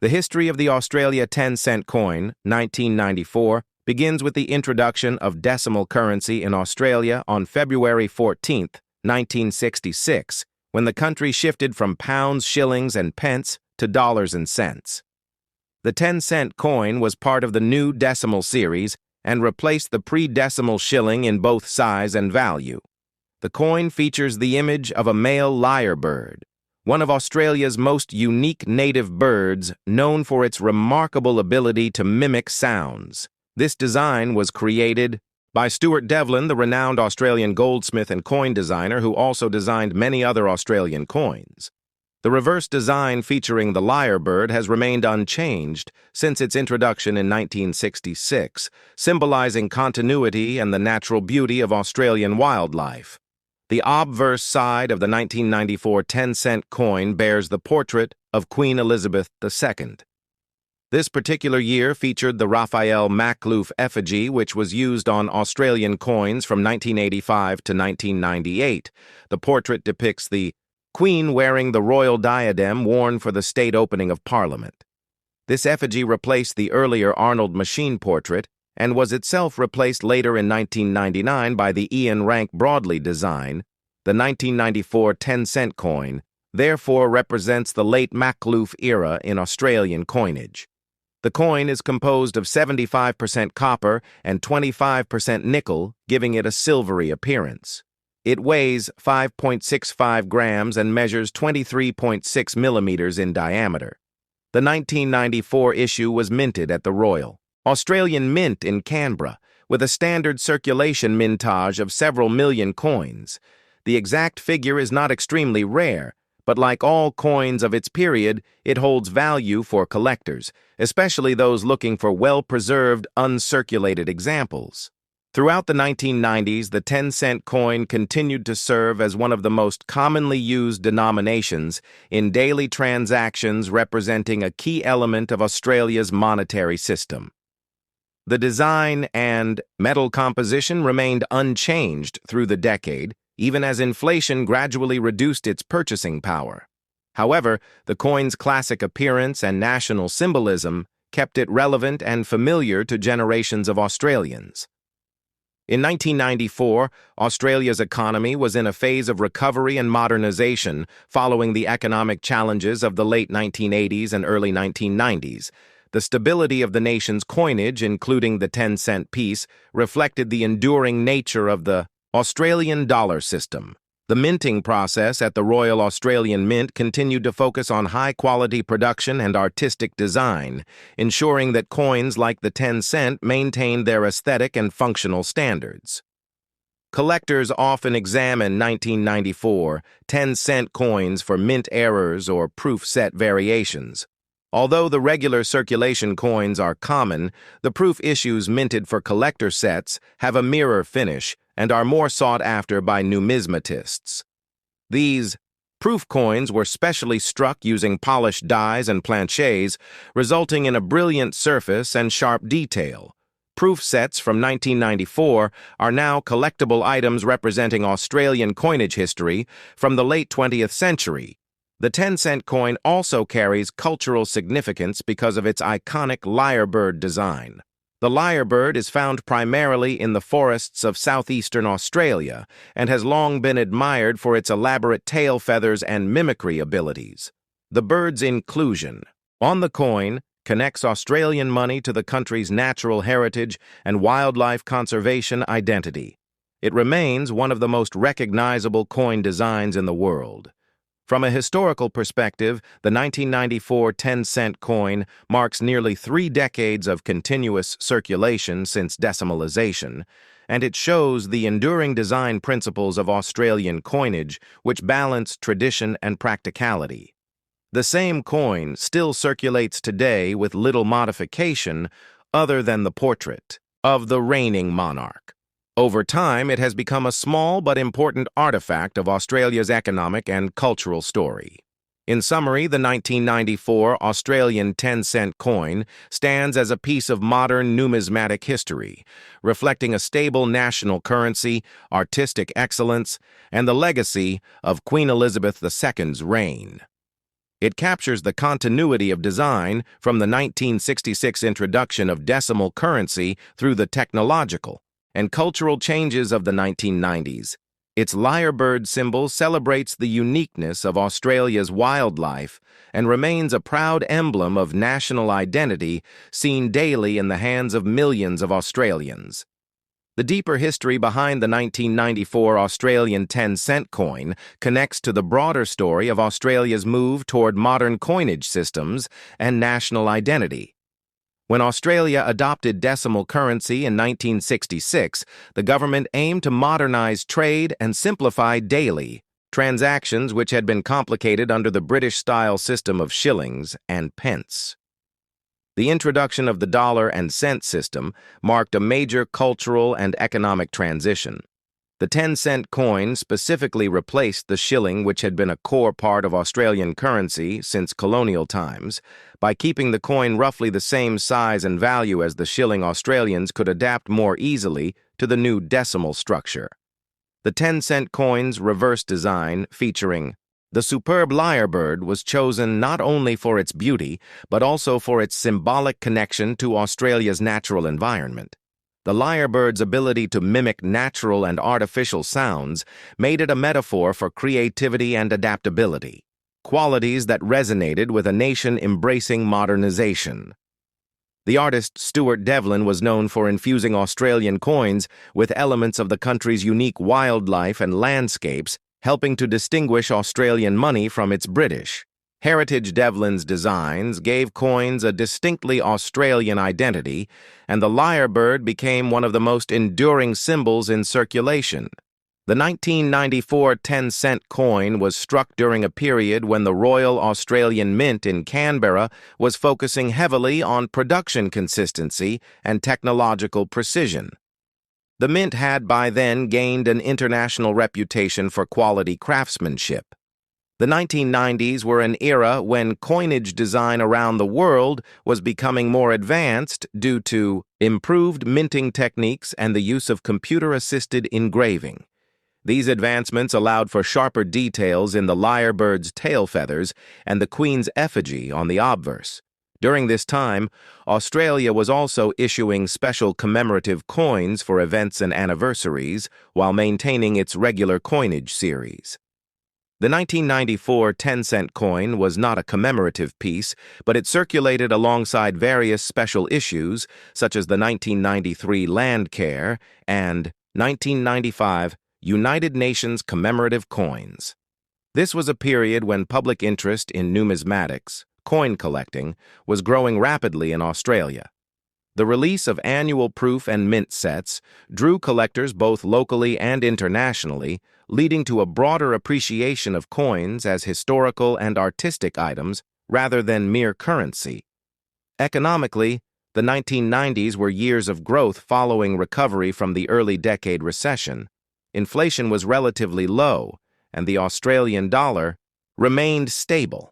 The history of the Australia 10-cent coin, 1994, begins with the introduction of decimal currency in Australia on February 14, 1966, when the country shifted from pounds, shillings, and pence to dollars and cents. The 10-cent coin was part of the new decimal series and replaced the pre-decimal shilling in both size and value. The coin features the image of a male lyrebird, one of Australia's most unique native birds known for its remarkable ability to mimic sounds. This design was created by Stuart Devlin, the renowned Australian goldsmith and coin designer who also designed many other Australian coins. The reverse design featuring the lyrebird has remained unchanged since its introduction in 1966, symbolizing continuity and the natural beauty of Australian wildlife. The obverse side of the 1994 10-cent coin bears the portrait of Queen Elizabeth II. This particular year featured the Raphael Makhlouf effigy, which was used on Australian coins from 1985 to 1998. The portrait depicts the Queen wearing the royal diadem worn for the state opening of Parliament. This effigy replaced the earlier Arnold machine portrait and was itself replaced later in 1999 by the Ian Rank Broadley design. The 1994 10-cent coin therefore represents the late Makhlouf era in Australian coinage. The coin is composed of 75% copper and 25% nickel, giving it a silvery appearance. It weighs 5.65 grams and measures 23.6 millimeters in diameter. The 1994 issue was minted at the Royal Australian Mint in Canberra, with a standard circulation mintage of several million coins. The exact figure is not extremely rare, but like all coins of its period, it holds value for collectors, especially those looking for well-preserved, uncirculated examples. Throughout the 1990s, the 10-cent coin continued to serve as one of the most commonly used denominations in daily transactions, representing a key element of Australia's monetary system. The design and metal composition remained unchanged through the decade, even as inflation gradually reduced its purchasing power. However, the coin's classic appearance and national symbolism kept it relevant and familiar to generations of Australians. In 1994, Australia's economy was in a phase of recovery and modernization following the economic challenges of the late 1980s and early 1990s. The stability of the nation's coinage, including the 10-cent piece, reflected the enduring nature of the Australian dollar system. The minting process at the Royal Australian Mint continued to focus on high-quality production and artistic design, ensuring that coins like the 10-cent maintained their aesthetic and functional standards. Collectors often examine 1994 10-cent coins for mint errors or proof set variations. Although the regular circulation coins are common, the proof issues minted for collector sets have a mirror finish and are more sought after by numismatists. These proof coins were specially struck using polished dies and planchets, resulting in a brilliant surface and sharp detail. Proof sets from 1994 are now collectible items representing Australian coinage history from the late 20th century. The 10-cent coin also carries cultural significance because of its iconic lyrebird design. The lyrebird is found primarily in the forests of southeastern Australia and has long been admired for its elaborate tail feathers and mimicry abilities. The bird's inclusion on the coin connects Australian money to the country's natural heritage and wildlife conservation identity. It remains one of the most recognizable coin designs in the world. From a historical perspective, the 1994 10-cent coin marks nearly 3 decades of continuous circulation since decimalization, and it shows the enduring design principles of Australian coinage, which balance tradition and practicality. The same coin still circulates today with little modification other than the portrait of the reigning monarch. Over time, it has become a small but important artifact of Australia's economic and cultural story. In summary, the 1994 Australian 10-cent coin stands as a piece of modern numismatic history, reflecting a stable national currency, artistic excellence, and the legacy of Queen Elizabeth II's reign. It captures the continuity of design from the 1966 introduction of decimal currency through the technological and cultural changes of the 1990s. Its Lyrebird symbol celebrates the uniqueness of Australia's wildlife and remains a proud emblem of national identity seen daily in the hands of millions of Australians. The deeper history behind the 1994 Australian 10-cent coin connects to the broader story of Australia's move toward modern coinage systems and national identity. When Australia adopted decimal currency in 1966, the government aimed to modernize trade and simplify daily transactions which had been complicated under the British-style system of shillings and pence. The introduction of the dollar and cent system marked a major cultural and economic transition. The 10-cent coin specifically replaced the shilling, which had been a core part of Australian currency since colonial times. By keeping the coin roughly the same size and value as the shilling, Australians could adapt more easily to the new decimal structure. The 10-cent coin's reverse design, featuring the superb Lyrebird, was chosen not only for its beauty, but also for its symbolic connection to Australia's natural environment. The Lyrebird's ability to mimic natural and artificial sounds made it a metaphor for creativity and adaptability, qualities that resonated with a nation embracing modernization. The artist Stuart Devlin was known for infusing Australian coins with elements of the country's unique wildlife and landscapes, helping to distinguish Australian money from its British heritage. Devlin's designs gave coins a distinctly Australian identity, and the Lyrebird became one of the most enduring symbols in circulation. The 1994 10-cent coin was struck during a period when the Royal Australian Mint in Canberra was focusing heavily on production consistency and technological precision. The Mint had by then gained an international reputation for quality craftsmanship. The 1990s were an era when coinage design around the world was becoming more advanced due to improved minting techniques and the use of computer-assisted engraving. These advancements allowed for sharper details in the Lyrebird's tail feathers and the Queen's effigy on the obverse. During this time, Australia was also issuing special commemorative coins for events and anniversaries while maintaining its regular coinage series. The 1994 10-cent coin was not a commemorative piece, but it circulated alongside various special issues, such as the 1993 Land Care and 1995 United Nations commemorative coins. This was a period when public interest in numismatics, coin collecting, was growing rapidly in Australia. The release of annual proof and mint sets drew collectors both locally and internationally, leading to a broader appreciation of coins as historical and artistic items rather than mere currency. Economically, the 1990s were years of growth following recovery from the early decade recession. Inflation was relatively low, and the Australian dollar remained stable.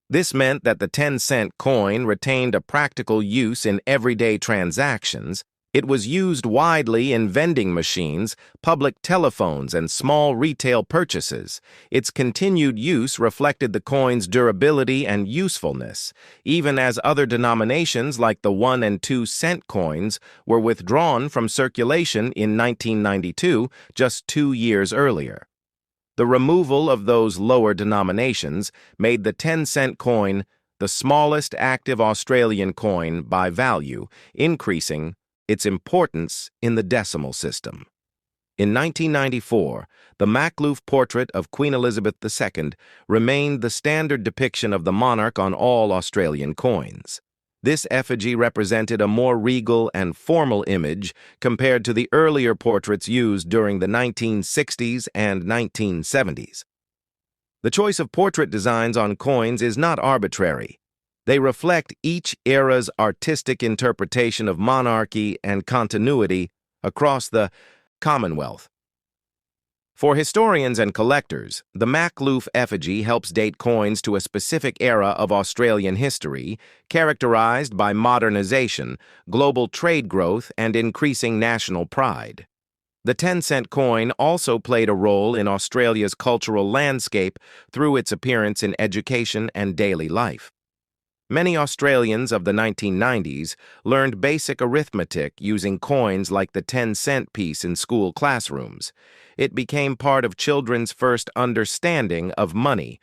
This meant that the 10-cent coin retained a practical use in everyday transactions. It was used widely in vending machines, public telephones, and small retail purchases. Its continued use reflected the coin's durability and usefulness, even as other denominations like the 1 and 2 cent coins were withdrawn from circulation in 1992, just 2 years earlier. The removal of those lower denominations made the 10-cent coin the smallest active Australian coin by value, increasing its importance in the decimal system. In 1994, the Makhlouf portrait of Queen Elizabeth II remained the standard depiction of the monarch on all Australian coins. This effigy represented a more regal and formal image compared to the earlier portraits used during the 1960s and 1970s. The choice of portrait designs on coins is not arbitrary. They reflect each era's artistic interpretation of monarchy and continuity across the Commonwealth. For historians and collectors, the Makhlouf effigy helps date coins to a specific era of Australian history, characterized by modernization, global trade growth, and increasing national pride. The 10-cent coin also played a role in Australia's cultural landscape through its appearance in education and daily life. Many Australians of the 1990s learned basic arithmetic using coins like the 10-cent piece in school classrooms. It became part of children's first understanding of money,